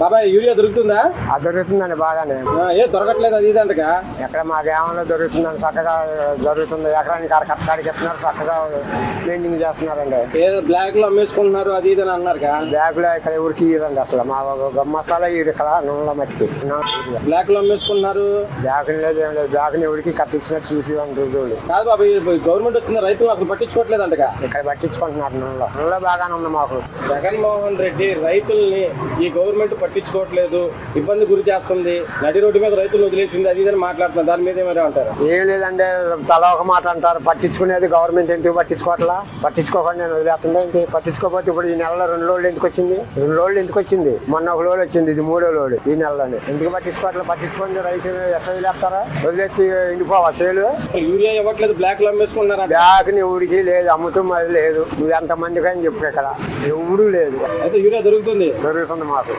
బాబాయ్ యూరియా దొరుకుతుందా? దొరుకుతుందండి బాగానే. దొరకట్లేదు అది ఇది అంతగా. ఎక్కడ మా గ్రామంలో దొరుకుతుందండి, చక్కగా దొరుకుతుంది. ఎకరానికి అరకట్టకాడికి ఇస్తున్నారు, చక్కగా పెయింటింగ్ చేస్తున్నారండి. ఏదో బ్లాక్ లో అమ్మేసుకుంటున్నారు అది ఇది అని అన్నారు. బ్లాక్ లో ఇక్కడ ఎవరికి ఇవ్వండి అసలు. మా గమ్మస్తాల ఇక్కడ నూనెలో మట్టి బ్లాక్ లో అమ్మేసుకుంటున్నారు. బ్లాక్ లేదు ఏం లేదు, బ్లాక్ ఎవరికి కట్టించినట్టు చూసి కాదు బాబాయ్, గవర్నమెంట్ వచ్చిన రైతులు అసలు పట్టించుకోవట్లేదు అంతగా. ఇక్కడ పట్టించుకుంటున్నారు. నూనెలో బాగానే ఉంది మాకు. జగన్మోహన్ రెడ్డి రైతుల్ని ఈ గవర్నమెంట్ పట్టించుకోవట్లేదు, ఇబ్బంది గురి చేస్తుంది, నడి రోడ్డు మీద రైతులు వదిలేసింది అది ఇదని మాట్లాడుతున్నారు. దాని మీద ఏమైనా అంటారు? ఏం లేదంటే తల ఒక మాట అంటారు. పట్టించుకునేది గవర్నమెంట్ ఎందుకు పట్టించుకోవట్లా? పట్టించుకోకుండా నేను వదిలేస్తుండే ఇంటి. పట్టించుకోకపోతే ఇప్పుడు ఈ నెలలో 2 లోడ్లు ఎందుకు వచ్చింది? 2 లోడ్లు ఎందుకు వచ్చింది? మొన్న 1 లోడ్ వచ్చింది, ఇది 3వ లోడ్ ఈ నెలలోనే. ఎందుకు పట్టించుకోవట్లా? పట్టించుకుంటే రైతులు ఎట్లా వదిలేస్తారా? వదిలేసి ఎండిపోవా సేలు? యూరియా ఇవ్వట్లేదు, బ్లాక్ లో అమ్మేసుకున్నారా? బ్లాక్ ని ఊరికి లేదు, అమ్ముతూ మరి లేదు. నువ్వు ఎంత మందికి అని చెప్పు, ఇక్కడ ఎవరు లేదు. అయితే యూరియా దొరుకుతుంది మాకు.